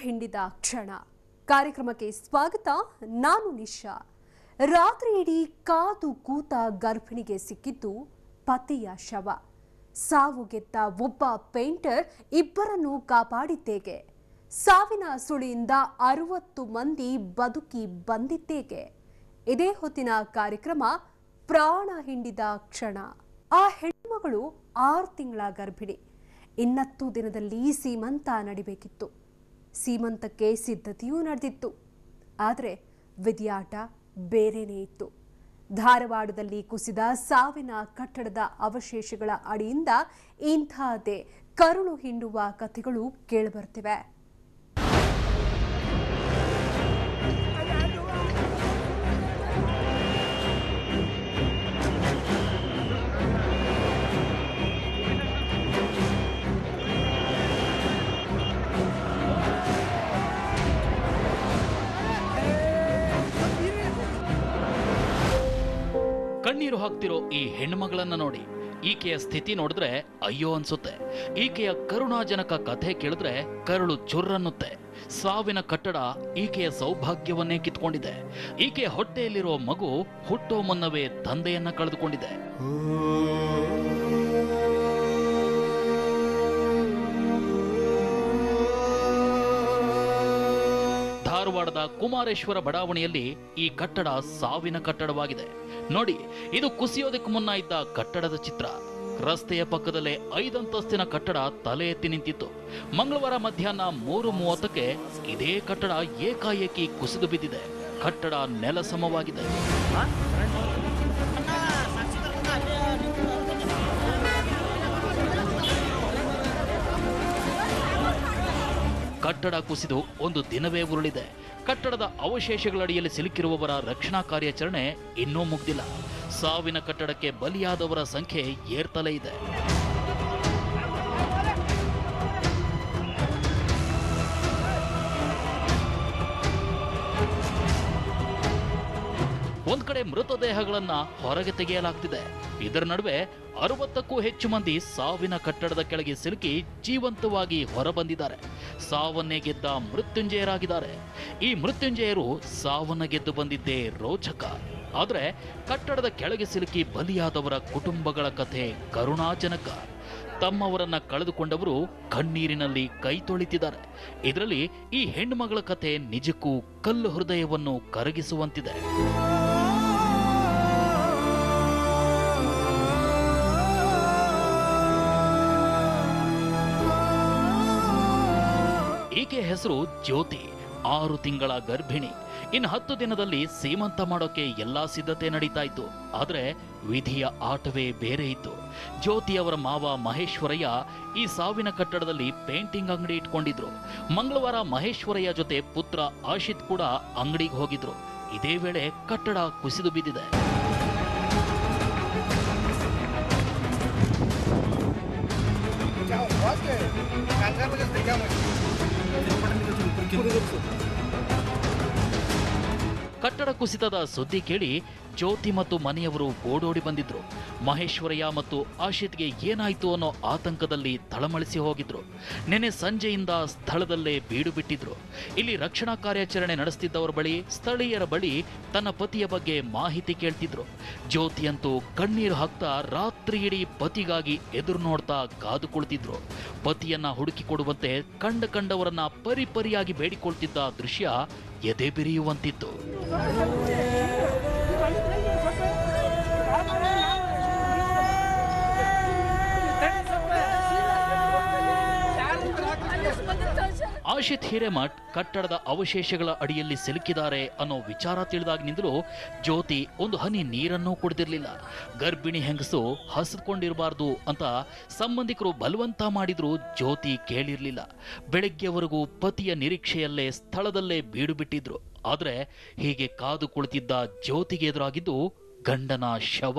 ಹಿಂಡಿದ ಕ್ಷಣ ಕಾರ್ಯಕ್ರಮಕ್ಕೆ ಸ್ವಾಗತ. ನಾನು ನಿಶಾ. ರಾತ್ರಿ ಇಡೀ ಕಾದು ಕೂತ ಗರ್ಭಿಣಿಗೆ ಸಿಕ್ಕಿದ್ದು ಪತಿಯ ಶವ. ಸಾವು ಗೆದ್ದ ಒಬ್ಬ ಪೇಂಟರ್ ಇಬ್ಬರನ್ನು ಕಾಪಾಡಿದ್ದೇಗೆ? ಸಾವಿನ ಸುಳಿಯಿಂದ 60 ಮಂದಿ ಬದುಕಿ ಬಂದಿದ್ದೇಗೆ? ಇದೇ ಹೊತ್ತಿನ ಕಾರ್ಯಕ್ರಮ ಪ್ರಾಣ ಹಿಂಡಿದ ಕ್ಷಣ. ಆ ಹೆಣ್ಮಗಳು 6 ತಿಂಗಳ ಗರ್ಭಿಣಿ. 20 ದಿನದಲ್ಲಿ ಸೀಮಂತ ನಡಿಬೇಕಿತ್ತು. ಸೀಮಂತಕ್ಕೆ ಸಿದ್ಧತೆಯೂ ನಡೆದಿತ್ತು. ಆದರೆ ವಿಧಿಯಾಟ ಬೇರೆನೇ ಇತ್ತು. ಧಾರವಾಡದಲ್ಲಿ ಕುಸಿದ ಸಾವಿನ ಕಟ್ಟಡದ ಅವಶೇಷಗಳ ಅಡಿಯಿಂದ ಇಂಥದ್ದೇ ಕರುಳು ಹಿಂಡುವ ಕಥೆಗಳು ಕೇಳಿಬರ್ತಿವೆ. ಕಣ್ಣೀರು ಹಾಕ್ತಿರೋ ಈ ಹೆಣ್ಮಗಳನ್ನ ನೋಡಿ ಈಕೆಯ ಸ್ಥಿತಿ ನೋಡಿದ್ರೆ ಅಯ್ಯೋ ಅನ್ಸುತ್ತೆ. ಈಕೆಯ ಕರುಣಾಜನಕ ಕಥೆ ಕೇಳಿದ್ರೆ ಕರುಳು ಚುರ್ರನ್ನುತ್ತೆ. ಸಾವಿನ ಕಟ್ಟಡ ಈಕೆಯ ಸೌಭಾಗ್ಯವನ್ನೇ ಕಿತ್ಕೊಂಡಿದೆ. ಈಕೆಯ ಹೊಟ್ಟೆಯಲ್ಲಿರೋ ಮಗು ಹುಟ್ಟೋ ಮುನ್ನವೇ ತಂದೆಯನ್ನ ಕಳೆದುಕೊಂಡಿದೆ. ಧಾರವಾಡದ ಕುಮಾರೇಶ್ವರ ಬಡಾವಣೆಯಲ್ಲಿ ಈ ಕಟ್ಟಡ ಸಾವಿನ ಕಟ್ಟಡವಾಗಿದೆ. ನೋಡಿ, ಇದು ಕುಸಿಯೋದಕ್ಕೆ ಮುನ್ನ ಇದ್ದ ಕಟ್ಟಡದ ಚಿತ್ರ. ರಸ್ತೆಯ ಪಕ್ಕದಲ್ಲೇ 5 ಅಂತಸ್ತಿನ ಕಟ್ಟಡ ತಲೆ ಎತ್ತಿ ನಿಂತಿತ್ತು. ಮಂಗಳವಾರ ಮಧ್ಯಾಹ್ನ 3:30ಕ್ಕೆ ಇದೇ ಕಟ್ಟಡ ಏಕಾಏಕಿ ಕುಸಿದು ಬಿದ್ದಿದೆ. ಕಟ್ಟಡ ನೆಲಸಮವಾಗಿದೆ. ಕಟ್ಟಡ ಕುಸಿದು ಒಂದು ದಿನವೇ ಉರುಳಿದೆ. ಕಟ್ಟಡದ ಅವಶೇಷಗಳಡಿಯಲ್ಲಿ ಸಿಲುಕಿರುವವರ ರಕ್ಷಣಾ ಕಾರ್ಯಾಚರಣೆ ಇನ್ನೂ ಮುಗ್ದಿಲ್ಲ. ಸಾವಿನ ಕಟ್ಟಡಕ್ಕೆ ಬಲಿಯಾದವರ ಸಂಖ್ಯೆ ಏರ್ತಲೇ ಇದೆ. ಒಂದ್ ಕಡೆ ಮೃತದೇಹಗಳನ್ನ ಹೊರಗೆ ತೆಗೆಯಲಾಗ್ತಿದೆ. ಇದರ ನಡುವೆ 60ಕ್ಕೂ ಹೆಚ್ಚು ಮಂದಿ ಸಾವಿನ ಕಟ್ಟಡದ ಕೆಳಗೆ ಸಿಲುಕಿ ಜೀವಂತವಾಗಿ ಹೊರಬಂದಿದ್ದಾರೆ. ಸಾವನ್ನೇ ಗೆದ್ದ ಮೃತ್ಯುಂಜಯರಾಗಿದ್ದಾರೆ. ಈ ಮೃತ್ಯುಂಜಯರು ಸಾವನ್ನ ಗೆದ್ದು ಬಂದಿದ್ದೇ ರೋಚಕ. ಆದ್ರೆ ಕಟ್ಟಡದ ಕೆಳಗೆ ಸಿಲುಕಿ ಬಲಿಯಾದವರ ಕುಟುಂಬಗಳ ಕಥೆ ಕರುಣಾಜನಕ. ತಮ್ಮವರನ್ನ ಕಳೆದುಕೊಂಡವರು ಕಣ್ಣೀರಿನಲ್ಲಿ ಕೈ ತೊಳಿತಿದ್ದಾರೆ. ಇದರಲ್ಲಿ ಈ ಹೆಣ್ಣುಮಗಳ ಕಥೆ ನಿಜಕ್ಕೂ ಕಲ್ಲು ಹೃದಯವನ್ನು ಕರಗಿಸುವಂತಿದೆ. ಈಕೆ ಹೆಸರು ಜ್ಯೋತಿ. 6 ತಿಂಗಳ ಗರ್ಭಿಣಿ. ಇನ್ನು 10 ದಿನದಲ್ಲಿ ಸೀಮಂತ ಮಾಡೋಕೆ ಎಲ್ಲಾ ಸಿದ್ಧತೆ ನಡೀತಾ ಇತ್ತು. ಆದ್ರೆ ವಿಧಿಯ ಆಟವೇ ಬೇರೆ ಇತ್ತು. ಜ್ಯೋತಿಯವರ ಮಾವ ಮಹೇಶ್ವರಯ್ಯ ಈ ಸಾವಿನ ಕಟ್ಟಡದಲ್ಲಿ ಪೇಂಟಿಂಗ್ ಅಂಗಡಿ ಇಟ್ಕೊಂಡಿದ್ರು. ಮಂಗಳವಾರ ಮಹೇಶ್ವರಯ್ಯ ಜೊತೆ ಪುತ್ರ ಆಶಿತ್ ಕೂಡ ಅಂಗಡಿಗೆ ಹೋಗಿದ್ರು. ಇದೇ ವೇಳೆ ಕಟ್ಟಡ ಕುಸಿದು ಬಿದ್ದಿದೆ. ಕಟ್ಟಡ ಕುಸಿತದ ಸುದ್ದಿ ಕೇಳಿ ಜ್ಯೋತಿ ಮತ್ತು ಮನೆಯವರು ಓಡೋಡಿ ಬಂದಿದ್ರು. ಮಹೇಶ್ವರಯ್ಯ ಮತ್ತು ಆಶಿತ್ಗೆ ಏನಾಯ್ತು ಅನ್ನೋ ಆತಂಕದಲ್ಲಿ ತಳಮಳಿಸಿ ಹೋಗಿದ್ರು. ನೆನೆ ಸಂಜೆಯಿಂದ ಸ್ಥಳದಲ್ಲೇ ಬೀಡು ಬಿಟ್ಟಿದ್ರು. ಇಲ್ಲಿ ರಕ್ಷಣಾ ಕಾರ್ಯಾಚರಣೆ ನಡೆಸುತ್ತಿದ್ದವರ ಬಳಿ, ಸ್ಥಳೀಯರ ಬಳಿ ತನ್ನ ಪತಿಯ ಬಗ್ಗೆ ಮಾಹಿತಿ ಕೇಳ್ತಿದ್ರು. ಜ್ಯೋತಿಯಂತೂ ಕಣ್ಣೀರು ಹಾಕ್ತಾ ರಾತ್ರಿ ಇಡೀ ಪತಿಗಾಗಿ ಎದುರು ನೋಡ್ತಾ ಕಾದು ಕುಳಿತಿದ್ರು. ಪತಿಯನ್ನ ಹುಡುಕಿಕೊಡುವಂತೆ ಕಂಡವರನ್ನ ಪರಿಪರಿಯಾಗಿ ಬೇಡಿಕೊಳ್ತಿದ್ದ ದೃಶ್ಯ ಎದೆ ಬಿರಿಯುವಂತಿತ್ತು. ಆಶಿತ್ ಹಿರೇಮಠ್ ಕಟ್ಟಡದ ಅವಶೇಷಗಳ ಅಡಿಯಲ್ಲಿ ಸಿಲುಕಿದ್ದಾರೆ ಅನ್ನೋ ವಿಚಾರ ತಿಳಿದಾಗಿನಿಂದಲೂ ಜ್ಯೋತಿ ಒಂದು ಹನಿ ನೀರನ್ನೂ ಕುಡಿದಿರಲಿಲ್ಲ. ಗರ್ಭಿಣಿ ಹೆಂಗಸು ಹಸಿದುಕೊಂಡಿರಬಾರ್ದು ಅಂತ ಸಂಬಂಧಿಕರು ಬಲವಂತ ಮಾಡಿದ್ರು ಜ್ಯೋತಿ ಕೇಳಿರ್ಲಿಲ್ಲ. ಬೆಳಗ್ಗೆವರೆಗೂ ಪತಿಯ ನಿರೀಕ್ಷೆಯಲ್ಲೇ ಸ್ಥಳದಲ್ಲೇ ಬೀಡು ಬಿಟ್ಟಿದ್ರು. ಆದ್ರೆ ಹೀಗೆ ಕಾದು ಕುಳಿತಿದ್ದ ಜ್ಯೋತಿಗೆ ಎದುರಾಗಿದ್ದು ಗಂಡನ ಶವ.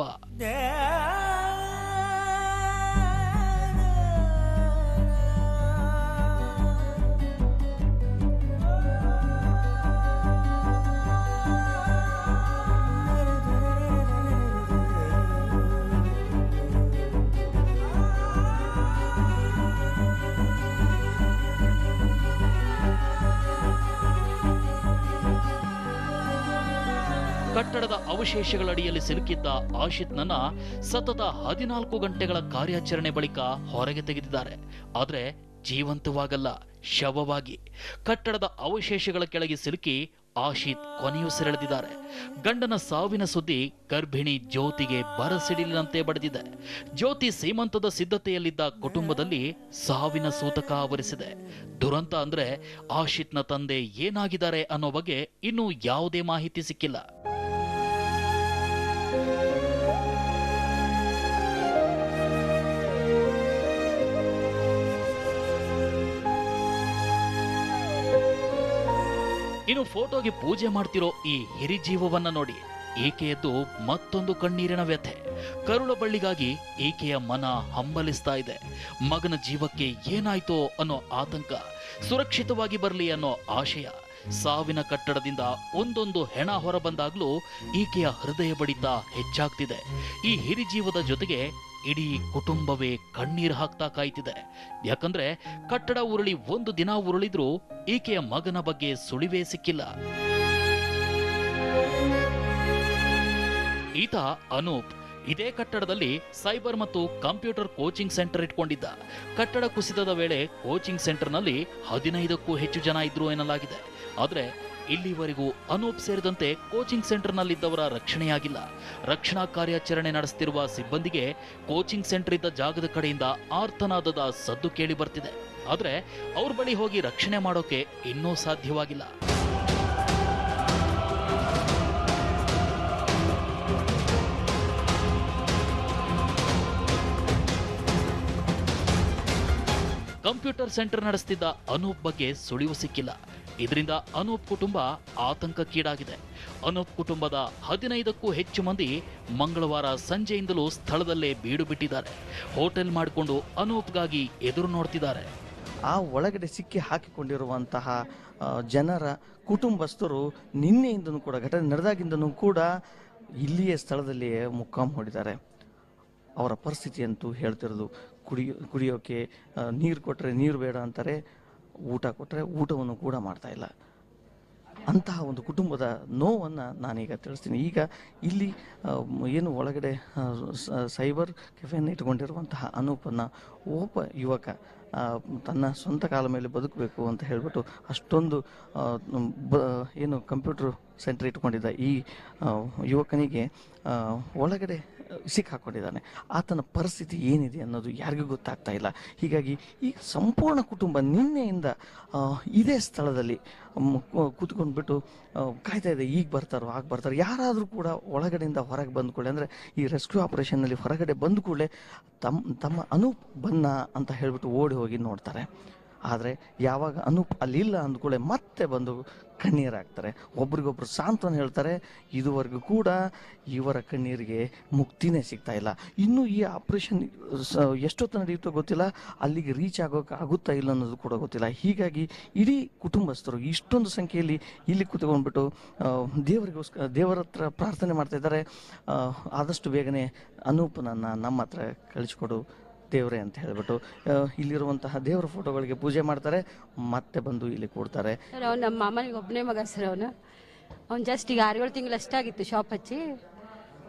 ಅವಶೇಷಗಳಡಿಯಲ್ಲಿ ಸಿಲುಕಿದ್ದ ಆಶಿತ್ನನ್ನ ಸತತ 14 ಗಂಟೆಗಳ ಕಾರ್ಯಾಚರಣೆ ಬಳಿಕ ಹೊರಗೆ ತೆಗೆದಿದ್ದಾರೆ. ಆದ್ರೆ ಜೀವಂತವಾಗಲ್ಲ, ಶವವಾಗಿ ಕಟ್ಟಡದ ಅವಶೇಷಗಳ ಕೆಳಗೆ ಸಿಲುಕಿ ಆಶಿತ್ ಕೊನೆಯುಸಿರೆಳೆದಿದ್ದಾರೆ. ಗಂಡನ ಸಾವಿನ ಸುದ್ದಿ ಗರ್ಭಿಣಿ ಜ್ಯೋತಿಗೆ ಬರಸಿಡಿಲಿನಂತೆ ಬಡಿದಿದೆ. ಜ್ಯೋತಿ ಸೀಮಂತದ ಸಿದ್ಧತೆಯಲ್ಲಿದ್ದ ಕುಟುಂಬದಲ್ಲಿ ಸಾವಿನ ಸೂತಕ ಆವರಿಸಿದೆ. ದುರಂತ ಅಂದ್ರೆ ಆಶಿತ್ನ ತಂದೆ ಏನಾಗಿದ್ದಾರೆ ಅನ್ನೋ ಬಗ್ಗೆ ಇನ್ನೂ ಯಾವುದೇ ಮಾಹಿತಿ ಸಿಕ್ಕಿಲ್ಲ. ಇನ್ನು ಫೋಟೋಗೆ ಪೂಜೆ ಮಾಡ್ತಿರೋ ಈ ಹಿರಿಜೀವವನ್ನ ನೋಡಿ ಈಕೆಯದ್ದು ಮತ್ತೊಂದು ಕಣ್ಣೀರಿನ ವ್ಯಥೆ. ಕರುಳ ಬಳ್ಳಿಗಾಗಿ ಈಕೆಯ ಮನ ಹಂಬಲಿಸ್ತಾ ಇದೆ. ಮಗನ ಜೀವಕ್ಕೆ ಏನಾಯ್ತೋ ಅನ್ನೋ ಆತಂಕ, ಸುರಕ್ಷಿತವಾಗಿ ಬರಲಿ ಅನ್ನೋ ಆಶಯ. ಸಾವಿನ ಕಟ್ಟಡದಿಂದ ಒಂದೊಂದು ಹೆಣ ಹೊರಬಂದಾಗ್ಲೂ ಈಕೆಯ ಹೃದಯ ಬಡಿತ ಹೆಚ್ಚಾಗ್ತಿದೆ. ಈ ಹಿರಿಜೀವದ ಜೊತೆಗೆ ಇಡೀ ಕುಟುಂಬವೇ ಕಣ್ಣೀರು ಹಾಕ್ತಾ ಕಾಯ್ತಿದೆ. ಯಾಕಂದ್ರೆ ಕಟ್ಟಡ ಉರುಳಿ ಒಂದು ದಿನ ಉರುಳಿದ್ರೂ ಈಕೆಯ ಮಗನ ಬಗ್ಗೆ ಸುಳಿವೇ ಸಿಕ್ಕಿಲ್ಲ. ಈತ ಅನೂಪ್ ಇದೇ ಕಟ್ಟಡದಲ್ಲಿ ಸೈಬರ್ ಮತ್ತು ಕಂಪ್ಯೂಟರ್ ಕೋಚಿಂಗ್ ಸೆಂಟರ್ ಇಟ್ಕೊಂಡಿದ್ದ. ಕಟ್ಟಡ ಕುಸಿತದ ವೇಳೆ ಕೋಚಿಂಗ್ ಸೆಂಟರ್ನಲ್ಲಿ 15ಕ್ಕೂ ಹೆಚ್ಚು ಜನ ಇದ್ರು ಎನ್ನಲಾಗಿದೆ. ಆದ್ರೆ ಇಲ್ಲಿವರೆಗೂ ಅನೂಪ್ ಸೇರಿದಂತೆ ಕೋಚಿಂಗ್ ಸೆಂಟರ್ನಲ್ಲಿದ್ದವರ ರಕ್ಷಣೆಯಾಗಿಲ್ಲ. ರಕ್ಷಣಾ ಕಾರ್ಯಾಚರಣೆ ನಡೆಸುತ್ತಿರುವ ಸಿಬ್ಬಂದಿಗೆ ಕೋಚಿಂಗ್ ಸೆಂಟರ್ ಇದ್ದ ಜಾಗದ ಕಡೆಯಿಂದ ಆರ್ತನಾದದ ಸದ್ದು ಕೇಳಿ ಬರ್ತಿದೆ. ಆದ್ರೆ ಅವ್ರ ಬಳಿ ಹೋಗಿ ರಕ್ಷಣೆ ಮಾಡೋಕೆ ಇನ್ನೂ ಸಾಧ್ಯವಾಗಿಲ್ಲ. ಕಂಪ್ಯೂಟರ್ ಸೆಂಟರ್ ನಡೆಸುತ್ತಿದ್ದ ಅನೂಪ್ ಬಗ್ಗೆ ಸುಳಿವು ಸಿಕ್ಕಿಲ್ಲ. ಇದರಿಂದ ಅನೂಪ್ ಕುಟುಂಬ ಆತಂಕಕ್ಕೀಡಾಗಿದೆ. ಅನೂಪ್ ಕುಟುಂಬದ 15ಕ್ಕೂ ಹೆಚ್ಚು ಮಂದಿ ಮಂಗಳವಾರ ಸಂಜೆಯಿಂದಲೂ ಸ್ಥಳದಲ್ಲೇ ಬೀಡು ಬಿಟ್ಟಿದ್ದಾರೆ. ಹೋಟೆಲ್ ಮಾಡಿಕೊಂಡು ಅನೂಪ್ಗಾಗಿ ಎದುರು ನೋಡ್ತಿದ್ದಾರೆ. ಆ ಒಳಗಡೆ ಸಿಕ್ಕಿ ಹಾಕಿಕೊಂಡಿರುವಂತಹ ಜನರ ಕುಟುಂಬಸ್ಥರು ನಿನ್ನೆಯಿಂದನೂ ಕೂಡ, ಘಟನೆ ನಡೆದಾಗಿಂದನೂ ಕೂಡ ಇಲ್ಲಿಯೇ ಸ್ಥಳದಲ್ಲಿಯೇ ಮುಕ್ಕಾಂ ಹೂಡಿದ್ದಾರೆ. ಅವರ ಪರಿಸ್ಥಿತಿಯಂತೂ ಹೇಳ್ತಿರೋದು, ಕುಡಿಯೋಕೆ ನೀರು ಕೊಟ್ಟರೆ ನೀರು ಬೇಡ ಅಂತಾರೆ, ಊಟ ಕೊಟ್ಟರೆ ಊಟವನ್ನು ಕೂಡ ಮಾಡ್ತಾ ಇಲ್ಲ. ಅಂತಹ ಒಂದು ಕುಟುಂಬದ ನೋವನ್ನು ನಾನೀಗ ತಿಳಿಸ್ತೀನಿ. ಈಗ ಇಲ್ಲಿ ಏನು ಒಳಗಡೆ ಸೈಬರ್ ಕೆಫೆಯನ್ನು ಇಟ್ಕೊಂಡಿರುವಂತಹ ಅನೂಪನ್ನು ಒಬ್ಬ ಯುವಕ ತನ್ನ ಸ್ವಂತ ಕಾಲ ಮೇಲೆ ಬದುಕಬೇಕು ಅಂತ ಹೇಳಿಬಿಟ್ಟು ಅಷ್ಟೊಂದು ಏನು ಕಂಪ್ಯೂಟರ್ ಸೆಂಟರ್ ಇಟ್ಕೊಂಡಿದ್ದ ಈ ಯುವಕನಿಗೆ ಒಳಗಡೆ ಸಿಕ್ಕಾಕೊಂಡಿದ್ದಾನೆ. ಆತನ ಪರಿಸ್ಥಿತಿ ಏನಿದೆ ಅನ್ನೋದು ಯಾರಿಗೂ ಗೊತ್ತಾಗ್ತಾ ಇಲ್ಲ. ಹೀಗಾಗಿ ಈ ಸಂಪೂರ್ಣ ಕುಟುಂಬ ನಿನ್ನೆಯಿಂದ ಇದೇ ಸ್ಥಳದಲ್ಲಿ ಕೂತ್ಕೊಂಡ್ಬಿಟ್ಟು ಕಾಯ್ತಾ ಇದೆ. ಈಗ ಬರ್ತಾರೋ ಆಗ ಬರ್ತಾರೋ, ಯಾರಾದರೂ ಕೂಡ ಒಳಗಡೆಯಿಂದ ಹೊರಗೆ ಬಂದ ಕೂಡಲೇ, ಅಂದರೆ ಈ ರೆಸ್ಕ್ಯೂ ಆಪರೇಷನ್ನಲ್ಲಿ ಹೊರಗಡೆ ಬಂದ ಕೂಡಲೇ ತಮ್ಮ ಅನೂಪ್ ಬನ್ನ ಅಂತ ಹೇಳಿಬಿಟ್ಟು ಓಡಿ ಹೋಗಿ ನೋಡ್ತಾರೆ. ಆದರೆ ಯಾವಾಗ ಅನೂಪ್ ಅಲ್ಲಿಲ್ಲ ಅಂದ್ಕೂಳೆ ಮತ್ತೆ ಬಂದು ಕಣ್ಣೀರಾಗ್ತಾರೆ. ಒಬ್ರಿಗೊಬ್ರು ಸಾಂತ್ವನ ಹೇಳ್ತಾರೆ. ಇದುವರೆಗೂ ಕೂಡ ಇವರ ಕಣ್ಣೀರಿಗೆ ಮುಕ್ತಿನೇ ಸಿಗ್ತಾ ಇಲ್ಲ. ಇನ್ನೂ ಈ ಆಪರೇಷನ್ ಎಷ್ಟೊತ್ತು ನಡೆಯುತ್ತೋ ಗೊತ್ತಿಲ್ಲ, ಅಲ್ಲಿಗೆ ರೀಚ್ ಆಗೋಕೆ ಆಗುತ್ತಾ ಇಲ್ಲ ಅನ್ನೋದು ಕೂಡ ಗೊತ್ತಿಲ್ಲ. ಹೀಗಾಗಿ ಇಡೀ ಕುಟುಂಬಸ್ಥರು ಇಷ್ಟೊಂದು ಸಂಖ್ಯೆಯಲ್ಲಿ ಇಲ್ಲಿ ಕೂತ್ಕೊಂಡ್ಬಿಟ್ಟು ದೇವರ ಹತ್ರ ಪ್ರಾರ್ಥನೆ ಮಾಡ್ತಾ ಇದ್ದಾರೆ. ಆದಷ್ಟು ಬೇಗನೆ ಅನೂಪನನ್ನು ನಮ್ಮ ಹತ್ರ ಕಳಿಸ್ಕೊಡು ದೇವರೇ ಅಂತ ಹೇಳ್ಬಿಟ್ಟು ಇಲ್ಲಿರುವಂತಹ ದೇವರ ಫೋಟೋಗಳಿಗೆ ಪೂಜೆ ಮಾಡ್ತಾರೆ. ಮತ್ತೆ ಬಂದು ಇಲ್ಲಿ ಕೊಡ್ತಾರೆ. ಸರ್, ಅವ್ನು ನಮ್ಮ ಮಾಮನಿಗೆ ಒಬ್ಬನೇ ಮಗ ಸರ್. ಅವ್ನು ಜಸ್ಟ್ ಈಗ 6-7 ತಿಂಗಳು ಅಷ್ಟಾಗಿತ್ತು ಶಾಪ್ ಹಚ್ಚಿ.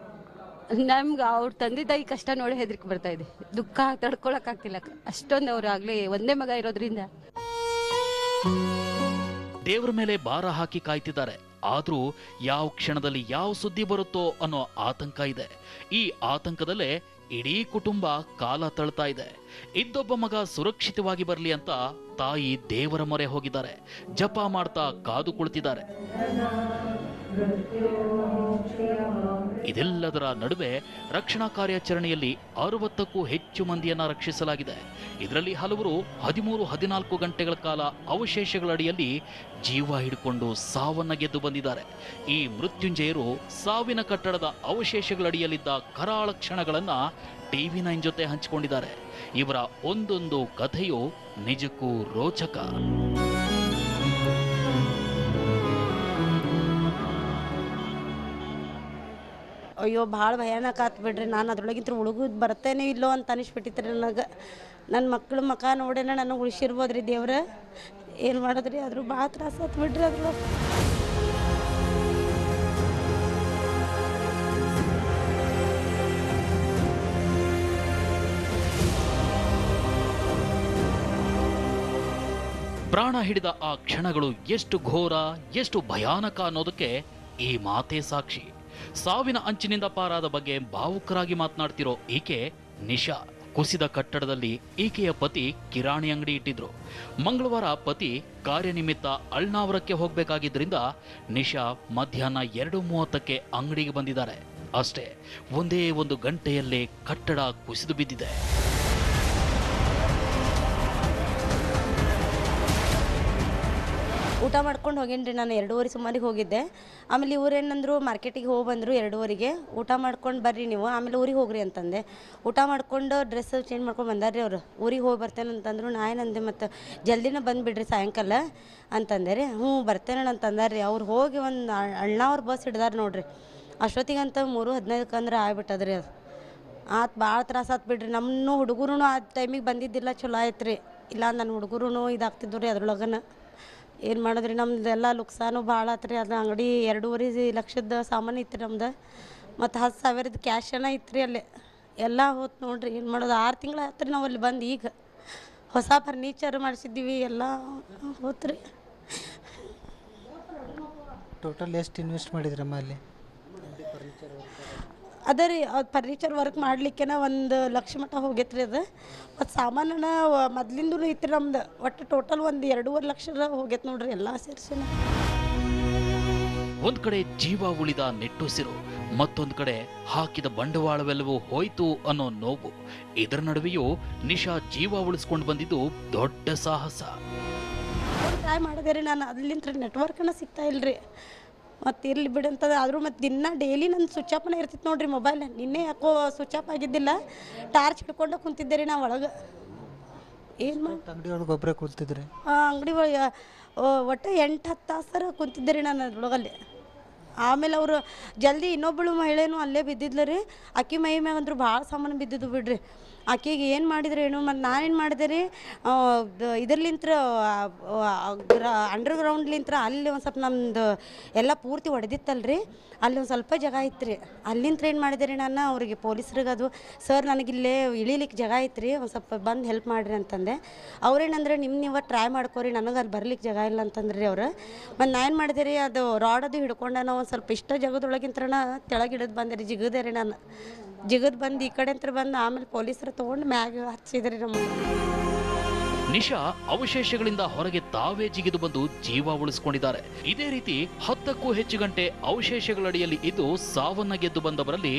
ನಮ್ಗೆ ಅವ್ರು ತಂದಿದ್ದ ಈ ಕಷ್ಟ ನೋಡಿ ಹೆದರಿಕೆ ಬರ್ತಾ ಇದೆ. ದುಃಖ ತಡ್ಕೊಳಕ್ಕಾಗ್ತಿಲ್ಲ. ಅಷ್ಟೊಂದು ಅವ್ರು ಆಗಲಿ ಒಂದೇ ಮಗ ಇರೋದ್ರಿಂದ ದೇವರ ಮೇಲೆ ಭಾರ ಹಾಕಿ ಕಾಯ್ತಿದ್ದಾರೆ. ಆದ್ರೂ ಯಾವ ಕ್ಷಣದಲ್ಲಿ ಯಾವ ಸುದ್ದಿ ಬರುತ್ತೋ ಅನ್ನೋ ಆತಂಕ ಇದೆ. ಈ ಆತಂಕದಲ್ಲೇ ಇಡೀ ಕುಟುಂಬ ಕಾಲ ತಳ್ತಾ ಇದೆ. ಇದ್ದೊಬ್ಬ ಮಗ ಸುರಕ್ಷಿತವಾಗಿ ಬರಲಿ ಅಂತ ತಾಯಿ ದೇವರ ಮೊರೆ ಹೋಗಿದ್ದಾರೆ. ಜಪ ಮಾಡ್ತಾ ಕಾದು ಕುಳಿತಿದ್ದಾರೆ. ಇದೆಲ್ಲದರ ನಡುವೆ ರಕ್ಷಣಾ ಕಾರ್ಯಾಚರಣೆಯಲ್ಲಿ 60ಕ್ಕೂ ಹೆಚ್ಚು ಮಂದಿಯನ್ನ ರಕ್ಷಿಸಲಾಗಿದೆ. ಇದರಲ್ಲಿ ಹಲವರು 13-14 ಗಂಟೆಗಳ ಕಾಲ ಅವಶೇಷಗಳಡಿಯಲ್ಲಿ ಜೀವ ಹಿಡ್ಕೊಂಡು ಸಾವನ್ನ ಗೆದ್ದು ಬಂದಿದ್ದಾರೆ. ಈ ಮೃತ್ಯುಂಜಯರು ಸಾವಿನ ಕಟ್ಟಡದ ಅವಶೇಷಗಳಡಿಯಲ್ಲಿದ್ದ ಕರಾಳ ಕ್ಷಣಗಳನ್ನ TV9 ಜೊತೆ ಹಂಚಿಕೊಂಡಿದ್ದಾರೆ. ಇವರ ಒಂದೊಂದು ಕಥೆಯು ನಿಜಕ್ಕೂ ರೋಚಕ. ಅಯ್ಯೋ, ಭಾಳ ಭಯಾನಕ ಆತು ಬಿಡ್ರಿ. ನಾನು ಅದ್ರೊಳಗಿಂತ ಉಳುಗುದು ಬರ್ತೇನೆ ಇಲ್ಲೋ ಅಂತ ಅನಿಸ್ಬಿಟ್ಟಿತ್ರಿ ನನಗೆ. ನನ್ನ ಮಕ್ಕಳ ಮಕ ನೋಡೇನ ನನಗೆ ಉಳಿಸಿರ್ಬೋದ್ರಿ ದೇವ್ರ. ಏನು ಮಾಡಿದ್ರಿ, ಅದ್ರ ಭಾಳ ತ್ರಾಸ ಆತು ಬಿಡ್ರಿ. ಅದ್ರೊಳಗೆ ಪ್ರಾಣ ಹಿಡಿದ ಆ ಕ್ಷಣಗಳು ಎಷ್ಟು ಘೋರ, ಎಷ್ಟು ಭಯಾನಕ ಅನ್ನೋದಕ್ಕೆ ಈ ಮಾತೇ ಸಾಕ್ಷಿ. ಸಾವಿನ ಅಂಚಿನಿಂದ ಪಾರಾದ ಬಗ್ಗೆ ಭಾವುಕರಾಗಿ ಮಾತನಾಡ್ತಿರೋ ಈಕೆ ನಿಶಾ. ಕುಸಿದ ಕಟ್ಟಡದಲ್ಲಿ ಈಕೆಯ ಪತಿ ಕಿರಾಣಿ ಅಂಗಡಿ ಇಟ್ಟಿದ್ರು. ಮಂಗಳವಾರ ಪತಿ ಕಾರ್ಯನಿಮಿತ್ತ ಅಳ್ನಾವರಕ್ಕೆ ಹೋಗಬೇಕಾಗಿದ್ದರಿಂದ ನಿಶಾ ಮಧ್ಯಾಹ್ನ 2:30ಕ್ಕೆ ಅಂಗಡಿಗೆ ಬಂದಿದ್ದಾರೆ. ಅಷ್ಟೇ, ಒಂದೇ ಒಂದು ಗಂಟೆಯಲ್ಲೇ ಕಟ್ಟಡ ಕುಸಿದು ಬಿದ್ದಿದೆ. ಊಟ ಮಾಡ್ಕೊಂಡು ಹೋಗೇನ್ರಿ. ನಾನು 2:30 ಸುಮಾರಿಗೆ ಹೋಗಿದ್ದೆ. ಆಮೇಲೆ ಇವ್ರೇನಂದ್ರು ಮಾರ್ಕೆಟಿಗೆ ಹೋಗಿ ಬಂದರು 2:30ಗೆ. ಊಟ ಮಾಡ್ಕೊಂಡು ಬರ್ರಿ ನೀವು, ಆಮೇಲೆ ಊರಿಗೆ ಹೋಗ್ರಿ ಅಂತಂದೆ. ಊಟ ಮಾಡ್ಕೊಂಡು ಡ್ರೆಸ್ ಚೇಂಜ್ ಮಾಡ್ಕೊಂಡು ಬಂದಾರ್ರಿ ಅವರು. ಊರಿಗೆ ಹೋಗಿ ಬರ್ತೇನೆ ಅಂತಂದ್ರು. ನಾ ಏನಂದೆ ಮತ್ತು ಜಲ್ದಿನ ಬಂದುಬಿಡ್ರಿ ಸಾಯಂಕಾಲ ಅಂತಂದೆ ರೀ. ಹ್ಞೂ ಬರ್ತೇನೆ ಅಂತಂದಾರ್ರಿ. ಅವ್ರು ಹೋಗಿ ಒಂದು ಅಳ್ನಾವ್ರ ಬಸ್ ಹಿಡ್ದಾರ ನೋಡ್ರಿ. ಅಷ್ಟೊತ್ತಿಗಂತ 3:15 ಅಂದ್ರೆ ಆಗ್ಬಿಟ್ಟದ್ರಿ. ಅದು ಭಾಳ ತ್ರಾಸ ಆತು ಬಿಡ್ರಿ. ನಮ್ಮ ಹುಡುಗರು ಆ ಟೈಮಿಗೆ ಬಂದಿದ್ದಿಲ್ಲ, ಚಲೋ ಆಯ್ತು ರೀ. ಇಲ್ಲ ನನ್ನ ಹುಡುಗರು ಇದಾಗ್ತಿದ್ದು ರೀ ಅದ್ರೊಳಗನ. ಏನು ಮಾಡಿದ್ರಿ, ನಮ್ದೆಲ್ಲ ಲುಕ್ಸಾನು ಭಾಳ ಆತು ರೀ. ಅದು ಅಂಗಡಿ 2.5 ಲಕ್ಷದ ಸಾಮಾನು ಇತ್ತು ನಮ್ದು. ಮತ್ತು 10,000 ಕ್ಯಾಶನ ಇತ್ತು ರೀ ಅಲ್ಲಿ. ಎಲ್ಲ ಹೋತು ನೋಡ್ರಿ. ಏನು ಮಾಡೋದು, 6 ತಿಂಗಳು ಆಯ್ತು ರೀ ನಾವು ಅಲ್ಲಿ ಬಂದು. ಈಗ ಹೊಸ ಫರ್ನಿಚರ್ ಮಾಡಿಸಿದ್ದೀವಿ, ಎಲ್ಲ ಹೋತು ರೀ. ಟೋಟಲ್ ಎಷ್ಟು ಇನ್ವೆಸ್ಟ್ ಮಾಡಿದ್ರಮ್ಮ ಅಲ್ಲಿ? ಅದೇ ರೀ, ಅದು ಫರ್ನಿಚರ್ ವರ್ಕ್ ಮಾಡಲಿಕ್ಕೆ 1 ಲಕ್ಷ ಮಟ್ಟ ಹೋಗೈತೆ ರೀ ಅದು. ಮತ್ತು ಸಾಮಾನ ಮೊದ್ಲಿಂದೂ ಐತ್ರಿ ನಮ್ದು. ಒಟ್ಟು ಟೋಟಲ್ 2.5 ಲಕ್ಷ ಹೋಗೈತೆ ನೋಡ್ರಿ ಎಲ್ಲ ಸೇರಿಸಿ. ಒಂದ್ ಕಡೆ ಜೀವ ಉಳಿದ ನಿಟ್ಟುಸಿರು, ಮತ್ತೊಂದು ಕಡೆ ಹಾಕಿದ ಬಂಡವಾಳವೆಲ್ಲವೂ ಹೋಯ್ತು ಅನ್ನೋ ನೋವು. ಇದರ ನಡುವೆಯೂ ನಿಶಾ ಜೀವ ಉಳಿಸ್ಕೊಂಡು ಬಂದಿದ್ದು ದೊಡ್ಡ ಸಾಹಸ. ಟ್ರೈ ಮಾಡಿದೆ ರೀ ನಾನು. ಅಲ್ಲಿಂದ ನೆಟ್ವರ್ಕ್ನ ಸಿಗ್ತಾ ಇಲ್ರಿ. ಮತ್ತು ಇರಲಿ ಬಿಡಂತದ. ಆದರೂ ಮತ್ತು ದಿನ ಡೈಲಿ ನನ್ನ ಸ್ವಿಚ್ ಆಫ್ನೇ ಇರ್ತಿತ್ತು ನೋಡ್ರಿ ಮೊಬೈಲ್. ನಿನ್ನೆ ಯಾಕೋ ಸ್ವಿಚ್ ಆಫ್ ಆಗಿದ್ದಿಲ್ಲ. ಟಾರ್ಚ್ ಹಿಡ್ಕೊಂಡು ಕುಂತಿದ್ದೆ ರೀ ನಾ ಒಳಗೆ. ಏನು ಮಾಡಿ ಅಂಗಡಿ ಒಳಗೆ ಒಬ್ಬರೇ ಕೂತಿದ್ರಿ? ಅಂಗಡಿ ಒಳಗೆ ಒಟ್ಟು 8-10 ತಾಸರ ಕುಂತಿದ್ದೆ ರೀ ನಾನು ಅದ್ರೊಳಗಲ್ಲಿ. ಆಮೇಲೆ ಅವರು ಜಲ್ದಿ ಇನ್ನೊಬ್ಬಳು ಮಹಿಳೆನೂ ಅಲ್ಲೇ ಬಿದ್ದಿದ್ಲು ರೀ. ಆಕೆ ಮೈ ಮ್ಯಾಗ ಅಂದ್ರು ಭಾಳ ಸಾಮಾನು ಬಿದ್ದಿದ್ದು ಬಿಡ್ರಿ. ಆಕೆಗೆ ಏನು ಮಾಡಿದ್ರು ಏನು. ಮತ್ತು ನಾನೇನು ಮಾಡಿದೆ ರೀ, ಇದ್ರಲಿಂತ್ರ ಅಂಡರ್ಗ್ರೌಂಡ್ಲಿಂತ್ರ ಅಲ್ಲಿ ಒಂದು ಸ್ವಲ್ಪ ನಮ್ಮದು ಎಲ್ಲ ಪೂರ್ತಿ ಹೊಡೆದಿತ್ತಲ್ರಿ. ಅಲ್ಲಿ ಒಂದು ಸ್ವಲ್ಪ ಜಾಗ ಇತ್ತು ರೀ. ಅಲ್ಲಿಂತ್ರ ಏನು ಮಾಡಿದೆ ರೀ ನಾನು ಅವರಿಗೆ ಪೊಲೀಸ್ರಿಗೆ ಅದು, ಸರ್ ನನಗಿಲ್ಲೇ ಇಳಿಲಿಕ್ಕೆ ಜಾಗ ಐತೆ ರೀ, ಒಂದು ಸ್ವಲ್ಪ ಬಂದು ಹೆಲ್ಪ್ ಮಾಡಿರಿ ಅಂತಂದೆ. ಅವ್ರೇನಂದ್ರೆ ನೀವು ಟ್ರೈ ಮಾಡ್ಕೋರಿ, ನನಗೆ ಅಲ್ಲಿ ಬರ್ಲಿಕ್ಕೆ ಜಾಗ ಇಲ್ಲ ಅಂತಂದ್ರಿ ರೀ ಅವರು. ಮತ್ತು ನಾ ಏನು ಮಾಡಿದೆ ರೀ, ಅದು ರಾಡ್ ಅದು ಹಿಡ್ಕೊಂಡು ನಾವು ಒಂದು ಸ್ವಲ್ಪ ಇಷ್ಟ ಜಾಗದೊಳಗಿಂತ್ರನ ತೆಳಗಿಡೋದು ಬಂದೆ ರೀ. ಜಿಗದೆ ರೀ ನಾನು. ಜಿಗದ್ ಬಂದು ಈ ಕಡೆ ಅಂತ ಬಂದು ಆಮೇಲೆ ಪೊಲೀಸರು ತೊಗೊಂಡು ಮ್ಯಾಗ ಹಚ್ಚಿದ್ರಿ ನಮ್ಮ. ನಿಶಾ ಅವಶೇಷಗಳಿಂದ ಹೊರಗೆ ತಾವೇ ಜಿಗಿದು ಬಂದು ಜೀವ ಉಳಿಸಿಕೊಂಡಿದ್ದಾರೆ. ಇದೇ ರೀತಿ 10ಕ್ಕೂ ಹೆಚ್ಚು ಗಂಟೆ ಅವಶೇಷಗಳಡಿಯಲ್ಲಿ ಇದ್ದು ಸಾವನ್ನ ಗೆದ್ದು ಬಂದವರಲ್ಲಿ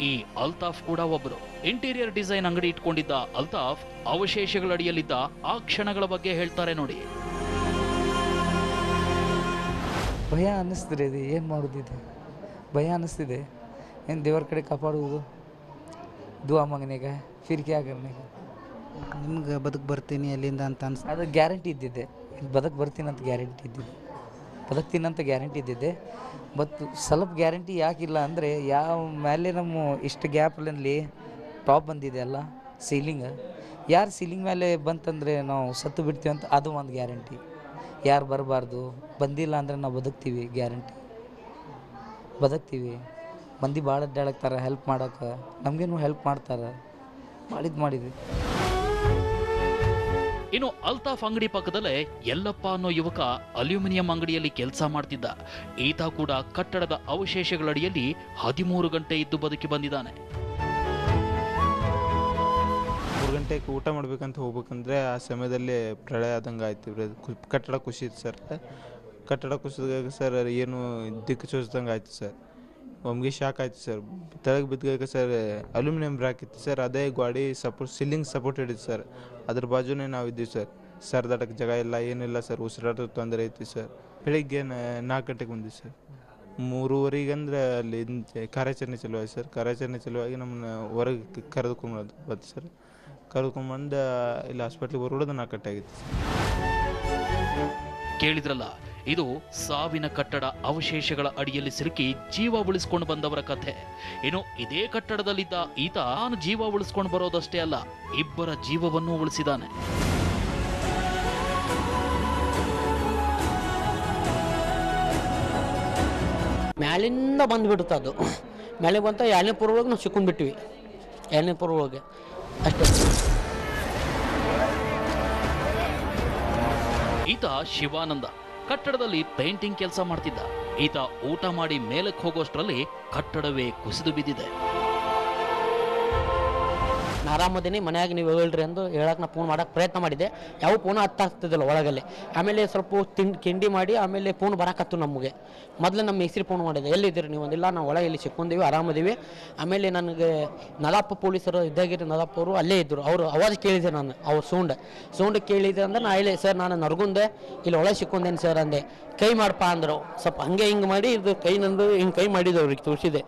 ಈ ಅಲ್ತಾಫ್ ಕೂಡ ಒಬ್ಬರು. ಇಂಟೀರಿಯರ್ ಡಿಸೈನ್ ಅಂಗಡಿ ಇಟ್ಕೊಂಡಿದ್ದ ಅಲ್ತಾಫ್ ಅವಶೇಷಗಳಡಿಯಲ್ಲಿದ್ದ ಆ ಕ್ಷಣಗಳ ಬಗ್ಗೆ ಹೇಳ್ತಾರೆ ನೋಡಿ. ಭಯ ಅನ್ನಿಸ್ತಿದೆ. ಇದು ಏನು ಮಾಡೋದಿದೆ, ಭಯ ಅನ್ನಿಸ್ತಿದೆ. ಏನು ದೇವರ ಕಡೆ ಕಾಪಾಡುವುದು, ದುವಾ ಮಂಗನೆಗೆ ಫಿರ್ ಕ್ಯಾ ಕರ್ನೆ. ನಿಮ್ಗೆ ಬದುಕು ಬರ್ತೀನಿ ಅಲ್ಲಿಂದ ಅಂತ ಅನ್ಸ ಅದು ಗ್ಯಾರಂಟಿ ಇದ್ದಿದ್ದೆ. ಬದುಕು ಬರ್ತೀನಿ ಅಂತ ಗ್ಯಾರಂಟಿ ಇದ್ದಿದ್ದೆ, ಬದುಕ್ತೀನಂತ ಗ್ಯಾರಂಟಿ ಇದ್ದಿದ್ದೆ. ಬಟ್ ಸ್ವಲ್ಪ ಗ್ಯಾರಂಟಿ ಯಾಕಿಲ್ಲ ಅಂದರೆ, ಯಾವ ಮೇಲೆ ನಮ್ಮ ಇಷ್ಟು ಗ್ಯಾಪಲ್ಲಿ ಟಾಪ್ ಬಂದಿದೆ ಅಲ್ಲ ಸೀಲಿಂಗ್, ಯಾರು ಸೀಲಿಂಗ್ ಮೇಲೆ ಬಂತಂದರೆ ನಾವು ಸತ್ತು ಬಿಡ್ತೀವಿ ಅಂತ ಅದು ಒಂದು ಗ್ಯಾರಂಟಿ. ಯಾರು ಬರಬಾರ್ದು, ಬಂದಿಲ್ಲ ಅಂದರೆ ನಾವು ಬದುಕ್ತೀವಿ, ಗ್ಯಾರಂಟಿ ಬದುಕ್ತೀವಿ. ಮಂದಿ ಭಾಳ ಅಡ್ಡಾಡಕ್ತಾರೆ ಹೆಲ್ಪ್ ಮಾಡೋಕೆ, ನಮಗೇನು ಹೆಲ್ಪ್ ಮಾಡ್ತಾರೆ, ಮಾಡಿದ್ದು ಮಾಡಿದ್ವಿ. ಇನ್ನು ಅಲ್ತಾಫ್ ಅಂಗಡಿ ಪಕ್ಕದಲ್ಲೇ ಯಲ್ಲಪ್ಪ ಅನ್ನೋ ಯುವಕ ಅಲ್ಯೂಮಿನಿಯಂ ಅಂಗಡಿಯಲ್ಲಿ ಕೆಲಸ ಮಾಡ್ತಿದ್ದ. ಈತ ಕೂಡ ಕಟ್ಟಡದ ಅವಶೇಷಗಳಡಿಯಲ್ಲಿ 13 ಗಂಟೆ ಇದ್ದು ಬದುಕಿ ಬಂದಿದ್ದಾನೆ. 3 ಗಂಟೆಗೆ ಊಟ ಮಾಡ್ಬೇಕಂತ ಹೋಗ್ಬೇಕಂದ್ರೆ ಆ ಸಮಯದಲ್ಲಿ ಪ್ರಳಯ ಆದಂಗೆ ಆಯ್ತು ರೀ. ಕಟ್ಟಡ ಕುಸಿತು ಸರ್. ಕಟ್ಟಡ ಕುಸಿದಾಗ ಸರ್ ಏನು ದಿಕ್ಕು ಚೋಚ್ದಂಗೆ ಆಯ್ತು ಸರ್. ಒಮ್ಗೆ ಶಾಕ್ ಆಯ್ತು ಸರ್. ತೆಳಗೆ ಬಿದ್ದಾಗ ಸರ್ ಅಲ್ಯೂಮಿನಿಯಂ ಬ್ರಾಕ್ ಇತ್ತು ಸರ್. ಅದೇ ಗಾಡಿ ಸಪೋರ್ಟ್ ಸೀಲಿಂಗ್ ಸಪೋರ್ಟ್ ಹಿಡಿದು ಸರ್. ಅದ್ರ ಬಾಜುನೇ ನಾವು ಇದ್ದೀವಿ ಸರ್. ಸರ್ದಾಟಕ್ಕೆ ಜಾಗ ಇಲ್ಲ, ಏನಿಲ್ಲ ಸರ್. ಉಸಿರಾಟದ ತೊಂದರೆ ಐತಿ ಸರ್. ಬೆಳಿಗ್ಗೆ 4 ಗಂಟೆಗೆ ಬಂದಿವಿ ಸರ್. 3:30 ಅಂದ್ರೆ ಅಲ್ಲಿ ಕಾರ್ಯಾಚರಣೆ ಚಲುವಾಗಿ ಸರ್. ಕಾರ್ಯಾಚರಣೆ ಚಲುವಾಗಿ ನಮ್ಮನ್ನ ಹೊರಗೆ ಕರೆದುಕೊಂಡು ಬಂತು ಸರ್. ಕರೆದುಕೊಂಡ್ಬಂದು ಇಲ್ಲಿ ಹಾಸ್ಪಿಟ್ಲಿಗೆ ಬರೋದು 4 ಗಂಟೆ ಆಗಿತ್ತು ಸರ್. ಕೇಳಿದ್ರಲ್ಲ, ಇದು ಸಾವಿನ ಕಟ್ಟಡ ಅವಶೇಷಗಳ ಅಡಿಯಲ್ಲಿ ಸಿಲುಕಿ ಜೀವ ಉಳಿಸಿಕೊಂಡು ಬಂದವರ ಕಥೆ. ಇನ್ನು ಇದೇ ಕಟ್ಟಡದಲ್ಲಿದ್ದ ಈತ ತಾನು ಜೀವ ಉಳಿಸ್ಕೊಂಡು ಬರೋದಷ್ಟೇ ಅಲ್ಲ, ಇಬ್ಬರ ಜೀವವನ್ನು ಉಳಿಸಿದಾನೆ. ಮ್ಯಾಲಿಂದ ಬಂದುಬಿಡುತ್ತೆ ಅದು. ಮೇಲೆ ಬಂತ 2ನೇ ಫ್ಲೋರ್ ಒಳಗೆ ನಾವು ಸಿಕ್ಕೊಂಡ್ಬಿಟ್ವಿ. 2ನೇ ಫ್ಲೋರ್ ಒಳಗೆ ಅಷ್ಟೇ. ಈ ಈತ ಶಿವಾನಂದ ಕಟ್ಟಡದಲ್ಲಿ ಪೇಂಟಿಂಗ್ ಕೆಲಸ ಮಾಡ್ತಿದ್ದ. ಈತ ಊಟ ಮಾಡಿ ಮೇಲಕ್ಕೆ ಹೋಗೋಷ್ಟರಲ್ಲಿ ಕಟ್ಟಡವೇ ಕುಸಿದು ಬಿದ್ದಿದೆ. ನಾ ಆರಾಮದೇನೆ, ಮನ್ಯಾಗ ನೀವು ಹೇಳ್ರಿ ಅಂದು ಹೇಳಕ್ಕೆ ನಾ ಫೋನ್ ಮಾಡೋಕೆ ಪ್ರಯತ್ನ ಮಾಡಿದೆ. ಯಾವ ಫೋನ್ ಹತ್ತಾಗ್ತಿದ್ದಿಲ್ಲ ಒಳಗಲ್ಲಿ. ಆಮೇಲೆ ಸ್ವಲ್ಪ ತಿಂಡಿ ಮಾಡಿ ಆಮೇಲೆ ಫೋನ್ ಬರಾಕತ್ತು ನಮಗೆ. ಮೊದಲು ನಮ್ಮ ಹೆಸರು ಫೋನ್ ಮಾಡಿದೆ, ಎಲ್ಲಿದ್ದೀರಿ ನೀವು ಅಂದಿಲ್ಲ, ನಾವು ಒಳಗೆ ಇಲ್ಲಿ ಸಿಕ್ಕೊಂಡೀವಿ, ಆರಾಮದೀವಿ. ಆಮೇಲೆ ನನಗೆ ನದಾಪ ಪೊಲೀಸರು ಇದ್ದಾಗಿರಿ, ನದಾಪ ಅವರು ಅಲ್ಲೇ ಇದ್ದರು. ಅವರು ಅವಾಜ್ ಕೇಳಿದೆ, ನಾನು ಅವ್ರ ಸೌಂಡ್ ಕೇಳಿದೆ ಅಂದ್ರೆ ನಾ ಹೇಳಿ ಸರ್ ನಾನು ನರ್ಗುಂದೆ ಇಲ್ಲಿ ಒಳಗೆ ಸಿಕ್ಕೊಂಡೇನು ಸರ್ ಅಂದೆ. ಕೈ ಮಾಡಪ್ಪ ಅಂದರು. ಸ್ವಲ್ಪ ಹಂಗೆ ಹಿಂಗೆ ಮಾಡಿ ಇದು ಕೈ ನಂದು ಹಿಂಗೆ ಕೈ ಮಾಡಿದ್ದು ಅವ್ರಿಗೆ ತೋರಿಸಿದೆ.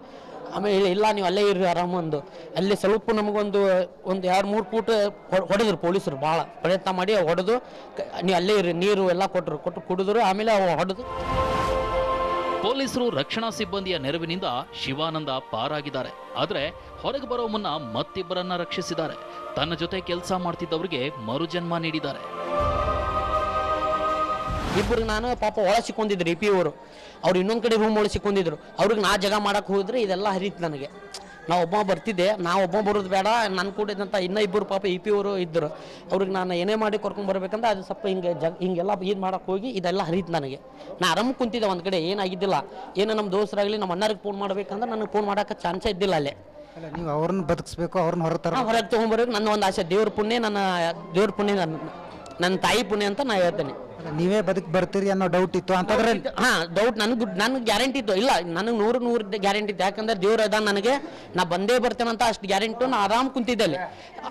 ಆಮೇಲೆ ಇಲ್ಲ ನೀವು ಅಲ್ಲೇ ಇರ್ರಿ ಆರಾಮ ಅಂದು. ಅಲ್ಲಿ ಸ್ವಲ್ಪ ನಮಗೊಂದು 2-3 ಫೂಟ್ ಹೊಡೆದ್ರು ಪೊಲೀಸರು. ಭಾಳ ಪ್ರಯತ್ನ ಮಾಡಿ ಹೊಡೆದು ನೀವು ಅಲ್ಲೇ ಇರ್ರಿ, ನೀರು ಎಲ್ಲ ಕೊಟ್ಟು ಕುಡಿದ್ರು. ಆಮೇಲೆ ಅವು ಹೊಡೆದು ಪೊಲೀಸರು ರಕ್ಷಣಾ ಸಿಬ್ಬಂದಿಯ ನೆರವಿನಿಂದ ಶಿವಾನಂದ ಪಾರಾಗಿದ್ದಾರೆ. ಆದರೆ ಹೊರಗೆ ಬರೋ ಮುನ್ನ ಮತ್ತಿಬ್ಬರನ್ನ ರಕ್ಷಿಸಿದ್ದಾರೆ. ತನ್ನ ಜೊತೆ ಕೆಲಸ ಮಾಡ್ತಿದ್ದವರಿಗೆ ಮರುಜನ್ಮ ನೀಡಿದ್ದಾರೆ. ಇಬ್ಬರಿಗೆ ನಾನು ಪಾಪ ಒಳಗೆ ಸಿಕ್ಕೊಂಡಿದ್ರು. ಇ ಪಿ ಅವರು ಅವ್ರು ಇನ್ನೊಂದು ಕಡೆ ರೂಮ್ ಒಳಗೆ ಸಿಕ್ಕೊಂಡಿದ್ರು. ಅವ್ರಿಗೆ ನಾ ಜಾಗ ಮಾಡಕ್ಕೆ ಹೋದ್ರೆ ಇದೆಲ್ಲ ಹರಿತು ನನಗೆ. ನಾವು ಒಬ್ಬ ಬರ್ತಿದ್ದೆ, ಒಬ್ಬ ಬರೋದು ಬೇಡ, ನನ್ನ ಕೂಡ ಇದ್ದಂಥ ಇನ್ನೂ ಇಬ್ಬರು ಪಾಪ ಇ ಪಿ ಅವರು ಇದ್ದರು. ಅವ್ರಿಗೆ ನಾನು ಏನೇ ಮಾಡಿ ಕರ್ಕೊಂಡು ಬರ್ಬೇಕಂದ್ರೆ ಅದು ಸ್ವಲ್ಪ ಹಿಂಗೆಲ್ಲ ಇದು ಮಾಡಕ್ಕೆ ಹೋಗಿ ಇದೆಲ್ಲ ಹರಿತು ನನಗೆ. ನಾ ಆರಾಮ ಕುಂತಿದ್ದೆ ಒಂದು ಕಡೆ, ಏನಾಗಿದ್ದಿಲ್ಲ. ಏನೋ ನಮ್ಮ ದೋಸ್ತರಾಗಲಿ ನಮ್ಮ ಅಣ್ಣರಿಗೆ ಫೋನ್ ಮಾಡ್ಬೇಕಂದ್ರೆ ನನಗೆ ಫೋನ್ ಮಾಡೋಕ್ಕೆ ಚಾನ್ಸೇ ಇದ್ದಿಲ್ಲ ಅಲ್ಲೇ. ನೀವು ಅವ್ರನ್ನ ಬದುಕಿಸ್ಬೇಕು, ಅವ್ರನ್ನ ಹೊರಗೆ ತೊಗೊಂಬರ್ಬೇಕು ನನ್ನ ಒಂದು ಆಸೆ. ದೇವ್ರ ಪುಣ್ಯ, ನನ್ನ ತಾಯಿ ಪುಣ್ಯ ಅಂತ ನಾ ಹೇಳ್ತೇನೆ. ನೀವೇ ಬರ್ತೀರಿ ಅನ್ನೋ ಡೌಟ್ ಇತ್ತು ಅಂತಂದ್ರೆ ಡೌಟ್ ನನಗೆ ಗ್ಯಾರಂಟಿ ಇತ್ತು. ಇಲ್ಲ, ನನಗೆ 100% ಗ್ಯಾರಂಟಿ ಇತ್ತು. ಯಾಕಂದ್ರೆ ದೇವ್ರ ಅದ ನನಗೆ, ನಾ ಬಂದೇ ಬರ್ತೇನೆ ಅಂತ ಅಷ್ಟು ಗ್ಯಾರಂಟಿ. ನಾ ಆರಾಮ್ ಕುಂತಿದ್ದೆ ಅಲ್ಲಿ.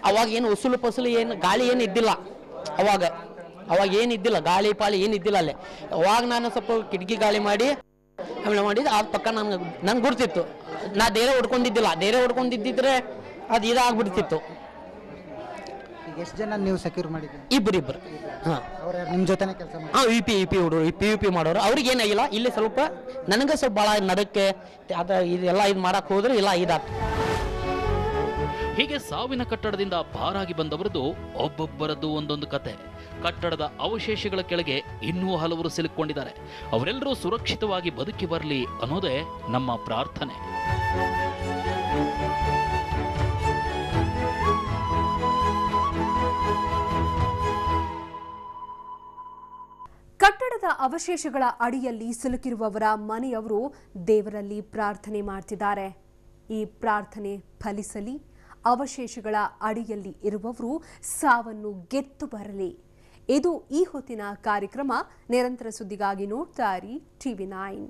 ಅವಾಗ ಏನು ಉಸುಲು ಏನು ಗಾಳಿ ಏನು ಇದ್ದಿಲ್ಲ. ಅವಾಗ ಏನಿದ್ದಿಲ್ಲ, ಗಾಳಿ ಪಾಳಿ ಏನಿದ್ದಿಲ್ಲ ಅಲ್ಲಿ. ಅವಾಗ ನಾನು ಸ್ವಲ್ಪ ಕಿಟಕಿ ಗಾಳಿ ಮಾಡಿ ಆಮೇಲೆ ಮಾಡಿದ್ದು. ಆ ಪಕ್ಕ ನನ್ಗೆ ಗುರ್ತಿತ್ತು. ನಾ ಧೈರ್ಯ ಹೊಡ್ಕೊಂಡಿದ್ದಿದ್ರೆ ಅದು ಇದಾಗ್ಬಿಡ್ತಿತ್ತು. ಎಷ್ಟು ಜನ ನೀವು ಸೆಕ್ಯೂರ್ ಮಾಡಿದ್ದೀರಿ? ಇಬ್ಬರು. ಹಾಂ, ನಿಮ್ಮ ಜೊತೆನೇ ಕೆಲಸ ಮಾಡಿ? ಹಾಂ, ಪಿ ಯು ಪಿ ಮಾಡೋರು. ಅವ್ರಿಗೆ ಏನಾಗಿಲ್ಲ. ಇಲ್ಲಿ ಸ್ವಲ್ಪ ನನಗೆ ಸ್ವಲ್ಪ ಭಾಳ ನಡಕ್ಕೆ ಇದೆಲ್ಲ ಇದು ಮಾಡಕ್ಕೆ ಹೋದ್ರೆ ಇಲ್ಲ ಇದಾಗ್ತದೆ. ಹೀಗೆ ಸಾವಿನ ಕಟ್ಟಡದಿಂದ ಪಾರಾಗಿ ಬಂದವರದು ಒಬ್ಬೊಬ್ಬರದ್ದು ಒಂದೊಂದು ಕತೆ. ಕಟ್ಟಡದ ಅವಶೇಷಗಳ ಕೆಳಗೆ ಇನ್ನೂ ಹಲವರು ಸಿಲುಕೊಂಡಿದ್ದಾರೆ. ಅವರೆಲ್ಲರೂ ಸುರಕ್ಷಿತವಾಗಿ ಬದುಕಿ ಬರಲಿ ಅನ್ನೋದೇ ನಮ್ಮ ಪ್ರಾರ್ಥನೆ. ಕಟ್ಟಡದ ಅವಶೇಷಗಳ ಅಡಿಯಲ್ಲಿ ಸಿಲುಕಿರುವವರ ಮನೆಯವರು ದೇವರಲ್ಲಿ ಪ್ರಾರ್ಥನೆ ಮಾಡ್ತಿದ್ದಾರೆ. ಈ ಪ್ರಾರ್ಥನೆ ಫಲಿಸಲಿ, ಅವಶೇಷಗಳ ಅಡಿಯಲ್ಲಿ ಇರುವವರು ಸಾವನ್ನು ಗೆದ್ದು ಬರಲಿ. ಇದು ಈ ಹೊತ್ತಿನ ಕಾರ್ಯಕ್ರಮ. ನಿರಂತರ ಸುದ್ದಿಗಾಗಿ ನೋಡ್ತಾ ಇರಿ TV9.